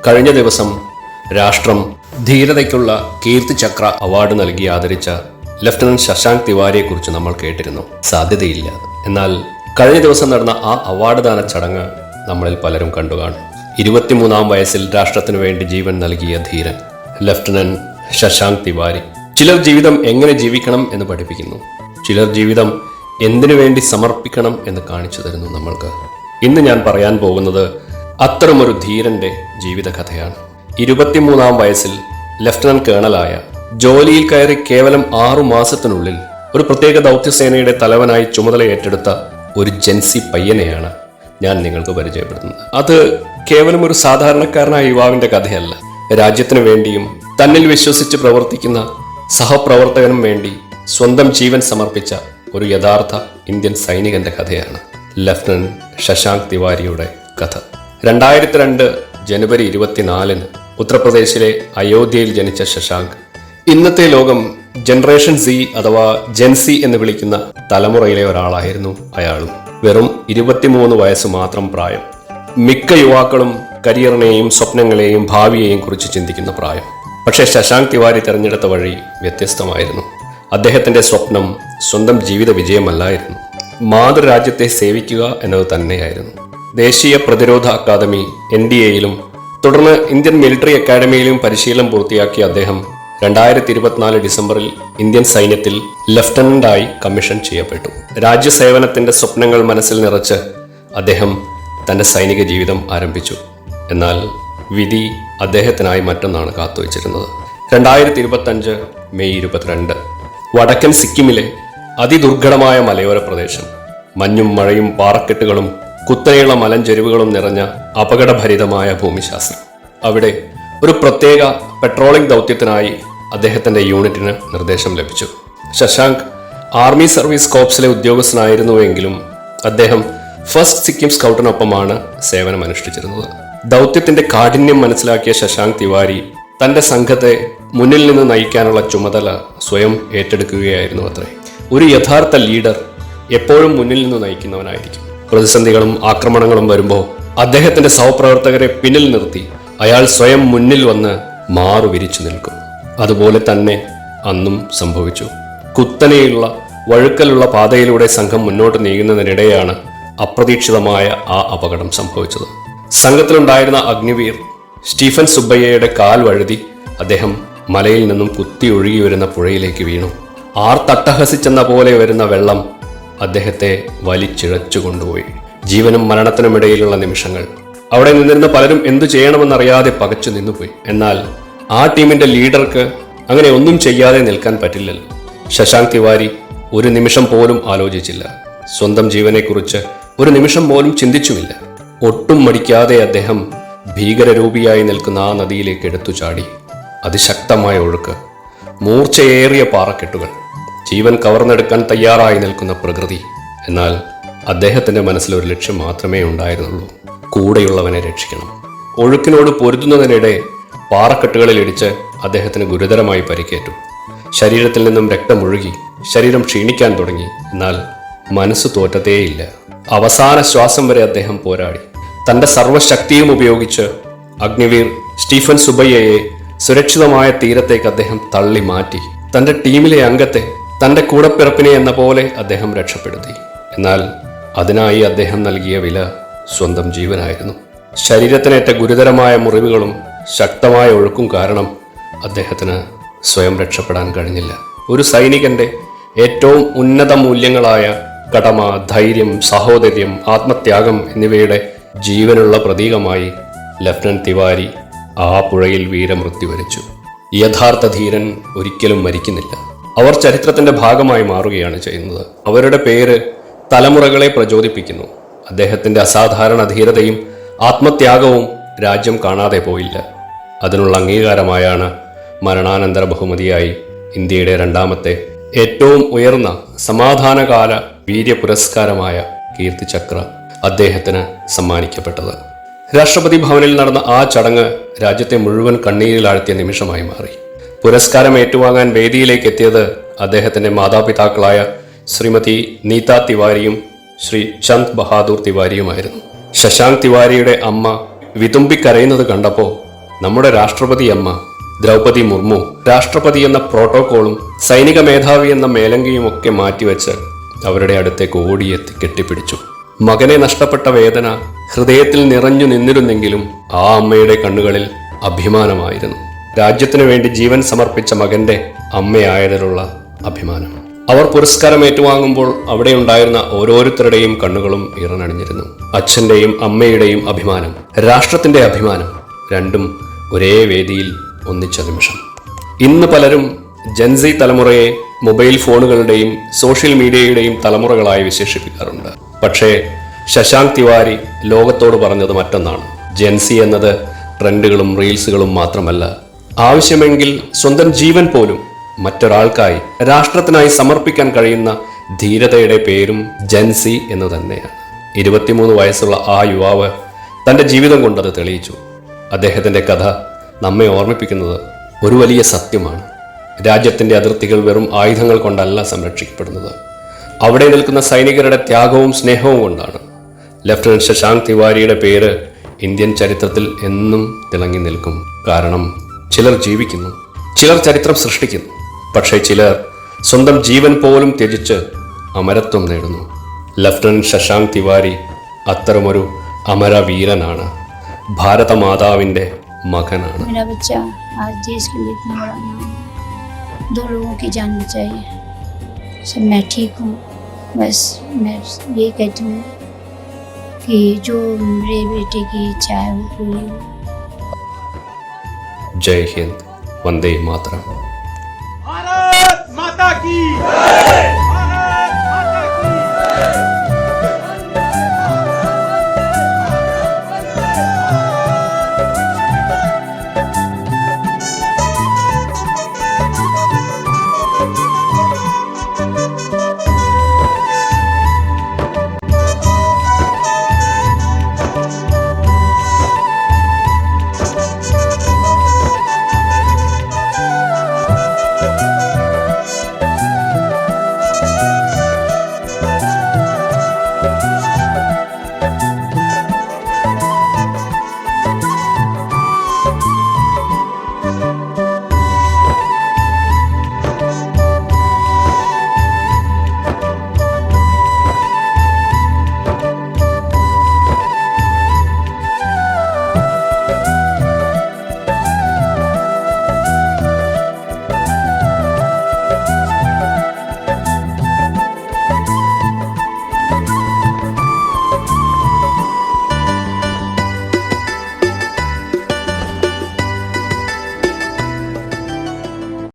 കഴിഞ്ഞ ദിവസം രാഷ്ട്രം ധീരതയ്ക്കുള്ള കീർത്തിചക്ര അവാർഡ് നൽകി ആദരിച്ച ലഫ്റ്റനന്റ് ശശാങ്ക് തിവാരിയെക്കുറിച്ച് നമ്മൾ കേട്ടിരുന്നു. സാധ്യതയില്ല. എന്നാൽ കഴിഞ്ഞ ദിവസം നടന്ന ആ അവാർഡ് ദാന ചടങ്ങ് നമ്മളിൽ പലരും കണ്ടുകാണും. 23-ാം വയസ്സിൽ രാഷ്ട്രത്തിനു വേണ്ടി ജീവൻ നൽകിയ ധീരൻ ലഫ്റ്റനന്റ് ശശാങ്ക് തിവാരി. ചിലർ ജീവിതം എങ്ങനെ ജീവിക്കണം എന്ന് പഠിപ്പിക്കുന്നു. ചിലർ ജീവിതം എന്തിനു വേണ്ടി സമർപ്പിക്കണം എന്ന് കാണിച്ചു തരുന്നു നമ്മൾക്ക്. ഇന്ന് ഞാൻ പറയാൻ പോകുന്നത് അത്തരമൊരു ധീരന്റെ ജീവിതകഥയാണ്. 23-ാം വയസ്സിൽ ലഫ്റ്റനന്റ് കേണലായ, ജോലിയിൽ കയറി കേവലം 6 മാസത്തിനുള്ളിൽ ഒരു പ്രത്യേക ദൗത്യസേനയുടെ തലവനായി ചുമതല ഏറ്റെടുത്ത ഒരു ജൻസി പയ്യനെയാണ് ഞാൻ നിങ്ങൾക്ക് പരിചയപ്പെടുത്തുന്നത്. അത് കേവലം ഒരു സാധാരണക്കാരനായ യുവാവിന്റെ കഥയല്ല. രാജ്യത്തിനു വേണ്ടിയും തന്നിൽ വിശ്വസിച്ച് പ്രവർത്തിക്കുന്ന സഹപ്രവർത്തകനും വേണ്ടി സ്വന്തം ജീവൻ സമർപ്പിച്ച ഒരു യഥാർത്ഥ ഇന്ത്യൻ സൈനികന്റെ കഥയാണ് ലഫ്റ്റനന്റ് ശശാങ്ക് തിവാരിയുടെ കഥ. 2002 ജനുവരി 24-ന് ഉത്തർപ്രദേശിലെ അയോധ്യയിൽ ജനിച്ച ശശാങ്ക് ഇന്നത്തെ ലോകം ജനറേഷൻ സി അഥവാ ജെൻസി എന്ന് വിളിക്കുന്ന തലമുറയിലെ ഒരാളായിരുന്നു അയാളും. വെറും 23 വയസ്സ് മാത്രം പ്രായം. മിക്ക യുവാക്കളും കരിയറിനെയും സ്വപ്നങ്ങളെയും ഭാവിയെയും കുറിച്ച് ചിന്തിക്കുന്ന പ്രായം. പക്ഷേ ശശാങ്ക് തിവാരി തിരഞ്ഞെടുത്ത വഴി വ്യത്യസ്തമായിരുന്നു. അദ്ദേഹത്തിന്റെ സ്വപ്നം സ്വന്തം ജീവിത വിജയമല്ലായിരുന്നു, മാതൃരാജ്യത്തെ സേവിക്കുക എന്നത് തന്നെയായിരുന്നു. ദേശീയ പ്രതിരോധ അക്കാദമി NDAയിലും തുടർന്ന് ഇന്ത്യൻ മിലിറ്ററി അക്കാദമിയിലും പരിശീലനം പൂർത്തിയാക്കിയ അദ്ദേഹം 2024 ഡിസംബറിൽ ഇന്ത്യൻ സൈന്യത്തിൽ ലഫ്റ്റനന്റായി കമ്മീഷൻ ചെയ്യപ്പെട്ടു. രാജ്യസേവനത്തിന്റെ സ്വപ്നങ്ങൾ മനസ്സിൽ നിറച്ച് അദ്ദേഹം തന്റെ സൈനിക ജീവിതം ആരംഭിച്ചു. എന്നാൽ വിധി അദ്ദേഹത്തിനായി മറ്റൊന്നാണ് കാത്തുവച്ചിരുന്നത്. 2025 മെയ് 22 വടക്കൻ സിക്കിമിലെ അതിദുർഘടമായ മലയോര പ്രദേശം, മഞ്ഞും മഴയും പാറക്കെട്ടുകളും കുത്തനെയുള്ള മലഞ്ചെരിവുകളും നിറഞ്ഞ അപകടഭരിതമായ ഭൂമിശാസ്ത്രം. അവിടെ ഒരു പ്രത്യേക പെട്രോളിംഗ് ദൗത്യത്തിനായി അദ്ദേഹത്തിന്റെ യൂണിറ്റിന് നിർദ്ദേശം ലഭിച്ചു. ശശാങ്ക് ആർമി സർവീസ് കോർപ്സിലെ ഉദ്യോഗസ്ഥനായിരുന്നുവെങ്കിലും അദ്ദേഹം ഫസ്റ്റ് സിക്കിം സ്കൗട്ടിനൊപ്പമാണ് സേവനമനുഷ്ഠിച്ചിരുന്നത്. ദൗത്യത്തിന്റെ കാഠിന്യം മനസ്സിലാക്കിയ ശശാങ്ക് തിവാരി തന്റെ സംഘത്തെ മുന്നിൽ നിന്ന് നയിക്കാനുള്ള ചുമതല സ്വയം ഏറ്റെടുക്കുകയായിരുന്നു അത്രേ. ഒരു യഥാർത്ഥ ലീഡർ എപ്പോഴും മുന്നിൽ നിന്ന് നയിക്കുന്നവനായിരിക്കും. പ്രതിസന്ധികളും ആക്രമണങ്ങളും വരുമ്പോൾ അദ്ദേഹത്തിന്റെ സഹപ്രവർത്തകരെ പിന്നിൽ നിർത്തി അയാൾ സ്വയം മുന്നിൽ വന്ന് മാറുവിരിച്ചു നിൽക്കും. അതുപോലെ തന്നെ അന്നും സംഭവിച്ചു. കുത്തനെയുള്ള വഴുക്കലുള്ള പാതയിലൂടെ സംഘം മുന്നോട്ട് നീങ്ങുന്നതിനിടെയാണ് അപ്രതീക്ഷിതമായ ആ അപകടം സംഭവിച്ചത്. സംഘത്തിലുണ്ടായിരുന്ന അഗ്നിവീർ സ്റ്റീഫൻ സുബ്ബയ്യയുടെ കാൽ വഴുതി അദ്ദേഹം മലയിൽ നിന്നും കുത്തി ഒഴുകി വരുന്ന പുഴയിലേക്ക് വീണു. ആർത്തട്ടഹസിച്ചെന്ന പോലെ വരുന്ന വെള്ളം അദ്ദേഹത്തെ വലിച്ചിഴച്ചു കൊണ്ടുപോയി. ജീവനും മരണത്തിനുമിടയിലുള്ള നിമിഷങ്ങൾ. അവിടെ നിന്നിരുന്ന പലരും എന്തു ചെയ്യണമെന്നറിയാതെ പകച്ചു നിന്നുപോയി. എന്നാൽ ആ ടീമിന്റെ ലീഡർക്ക് അങ്ങനെ ഒന്നും ചെയ്യാതെ നിൽക്കാൻ പറ്റില്ലല്ലോ. ശശാങ്ക് തിവാരി ഒരു നിമിഷം പോലും ആലോചിച്ചില്ല. സ്വന്തം ജീവനെക്കുറിച്ച് ഒരു നിമിഷം പോലും ചിന്തിച്ചുമില്ല. ഒട്ടും മടിക്കാതെ അദ്ദേഹം ഭീകരരൂപിയായി നിൽക്കുന്ന ആ നദിയിലേക്ക് എടുത്തു ചാടി. അതിശക്തമായ ഒഴുക്ക്, മൂർച്ചയേറിയ പാറക്കെട്ടുകൾ, ജീവൻ കവർന്നെടുക്കാൻ തയ്യാറായി നിൽക്കുന്ന പ്രകൃതി. എന്നാൽ അദ്ദേഹത്തിന്റെ മനസ്സിൽ ഒരു ലക്ഷ്യം മാത്രമേ ഉണ്ടായിരുന്നുള്ളൂ: കൂടെയുള്ളവനെ രക്ഷിക്കണം. ഒഴുക്കിനോട് പൊരുതുന്നതിനിടെ പാറക്കെട്ടുകളിൽ ഇടിച്ച് അദ്ദേഹത്തിന് ഗുരുതരമായി പരിക്കേറ്റു. ശരീരത്തിൽ നിന്നും രക്തമൊഴുകി, ശരീരം ക്ഷീണിക്കാൻ തുടങ്ങി. എന്നാൽ മനസ്സ് തോറ്റതേയില്ല. അവസാന ശ്വാസം വരെ അദ്ദേഹം പോരാടി. തന്റെ സർവശക്തിയും ഉപയോഗിച്ച് അഗ്നിവീർ സ്റ്റീഫൻ സുബ്ബയ്യയെ സുരക്ഷിതമായ തീരത്തേക്ക് അദ്ദേഹം തള്ളി മാറ്റി. തന്റെ ടീമിലെ അംഗത്തെ, തന്റെ കൂടപ്പിറപ്പിനെ എന്ന പോലെ അദ്ദേഹം രക്ഷപ്പെടുത്തി. എന്നാൽ അതിനായി അദ്ദേഹം നൽകിയ വില സ്വന്തം ജീവനായിരുന്നു. ശരീരത്തിനേറ്റ ഗുരുതരമായ മുറിവുകളും ശക്തമായ ഒഴുക്കും കാരണം അദ്ദേഹത്തിന് സ്വയം രക്ഷപ്പെടാൻ കഴിഞ്ഞില്ല. ഒരു സൈനികന്റെ ഏറ്റവും ഉന്നത മൂല്യങ്ങളായ കടമ, ധൈര്യം, സഹോദര്യം, ആത്മത്യാഗം എന്നിവയുടെ ജീവനുള്ള പ്രതീകമായി ലഫ്റ്റനന്റ് തിവാരി ആ പുഴയിൽ വീരമൃത്യു വരിച്ചു. യഥാർത്ഥ ധീരൻ ഒരിക്കലും മരിക്കുന്നില്ല. അവർ ചരിത്രത്തിന്റെ ഭാഗമായി മാറുകയാണ് ചെയ്യുന്നത്. അവരുടെ പേര് തലമുറകളെ പ്രചോദിപ്പിക്കുന്നു. അദ്ദേഹത്തിന്റെ അസാധാരണ ധീരതയും ആത്മത്യാഗവും രാജ്യം കാണാതെ പോയില്ല. അതിനുള്ള അംഗീകാരമായാണ് മരണാനന്തര ബഹുമതിയായി ഇന്ത്യയുടെ 2ാമത്തെ ഏറ്റവും ഉയർന്ന സമാധാനകാല വീര്യ പുരസ്കാരമായ കീർത്തിചക്ര അദ്ദേഹത്തിന് സമ്മാനിക്കപ്പെട്ടത്. രാഷ്ട്രപതി ഭവനിൽ നടന്ന ആ ചടങ്ങ് രാജ്യത്തെ മുഴുവൻ കണ്ണീരിലാഴ്ത്തിയ നിമിഷമായി മാറി. പുരസ്കാരം ഏറ്റുവാങ്ങാൻ വേദിയിലേക്ക് എത്തിയത് അദ്ദേഹത്തിന്റെ മാതാപിതാക്കളായ ശ്രീമതി നീത തിവാരിയും ശ്രീ ചന്ദ് ബഹാദൂർ തിവാരിയുമായിരുന്നു. ശശാങ്ക് തിവാരിയുടെ അമ്മ വിതുമ്പിക്കരയുന്നത് കണ്ടപ്പോൾ നമ്മുടെ രാഷ്ട്രപതി അമ്മ ദ്രൗപദി മുർമു രാഷ്ട്രപതി എന്ന പ്രോട്ടോകോളും സൈനിക മേധാവി എന്ന മേലങ്കയും ഒക്കെ മാറ്റിവെച്ച് അവരുടെ അടുത്തേക്ക് ഓടിയെത്തി കെട്ടിപ്പിടിച്ചു. മകനെ നഷ്ടപ്പെട്ട വേദന ഹൃദയത്തിൽ നിറഞ്ഞു നിന്നിരുന്നെങ്കിലും ആ അമ്മയുടെ കണ്ണുകളിൽ അഭിമാനമായിരുന്നു. രാജ്യത്തിനു വേണ്ടി ജീവൻ സമർപ്പിച്ച മകന്റെ അമ്മയായതിലുള്ള അഭിമാനം. അവർ പുരസ്കാരം ഏറ്റുവാങ്ങുമ്പോൾ അവിടെ ഉണ്ടായിരുന്ന ഓരോരുത്തരുടെയും കണ്ണുകളും ഇറനണിഞ്ഞിരുന്നു. അച്ഛന്റെയും അമ്മയുടെയും അഭിമാനം, രാഷ്ട്രത്തിന്റെ അഭിമാനം, രണ്ടും ഒരേ വേദിയിൽ ഒന്നിച്ച നിമിഷം. ഇന്ന് പലരും ജൻസി തലമുറയെ മൊബൈൽ ഫോണുകളുടെയും സോഷ്യൽ മീഡിയയുടെയും തലമുറകളായി വിശേഷിപ്പിക്കാറുണ്ട്. പക്ഷേ ശശാങ്ക് തിവാരി ലോകത്തോട് പറഞ്ഞത് മറ്റൊന്നാണ്. ജൻസി എന്നത് ട്രെൻഡുകളും റീൽസുകളും മാത്രമല്ല, ആവശ്യമെങ്കിൽ സ്വന്തം ജീവൻ പോലും മറ്റൊരാൾക്കായി, രാഷ്ട്രത്തിനായി സമർപ്പിക്കാൻ കഴിയുന്ന ധീരതയുടെ പേരും ജൻസി എന്ന് തന്നെയാണ്. 23 വയസ്സുള്ള ആ യുവാവ് തൻ്റെ ജീവിതം കൊണ്ടത് തെളിയിച്ചു. അദ്ദേഹത്തിൻ്റെ കഥ നമ്മെ ഓർമ്മിപ്പിക്കുന്നത് ഒരു വലിയ സത്യമാണ്. രാജ്യത്തിൻ്റെ അതിർത്തികൾ വെറും ആയുധങ്ങൾ കൊണ്ടല്ല സംരക്ഷിക്കപ്പെടുന്നത്, അവിടെ നിൽക്കുന്ന സൈനികരുടെ ത്യാഗവും സ്നേഹവും കൊണ്ടാണ്. ലഫ്റ്റനന്റ് ശശാങ്ക് തിവാരിയുടെ പേര് ഇന്ത്യൻ ചരിത്രത്തിൽ എന്നും തിളങ്ങി നിൽക്കും. കാരണം ചിലർ ജീവിക്കുന്നു, ചിലർ ചരിത്രം സൃഷ്ടിക്കുന്നു, പക്ഷേ ചിലർ സ്വന്തം ജീവൻ പോലും ത്യജിച്ച് അമരത്വം നേടുന്നു. ലഫ്റ്റനന്റ് ശശാങ്ക് തിവാരി അത്തരമൊരു അമരവീരനാണ്. ഭാരതമാതാവിൻ്റെ മകനാണ്. मेरा बच्चा आज देश के लिए इतना बड़ा नाम, 2 लोगों की जान बचाई है। सब मैं ठीक हूँ, बस मैं ये कहती हूँ कि जो मेरे बेटे की इच्छा है वो पूरी हो। जय हिंद, वंदे मातरम। भारत माता की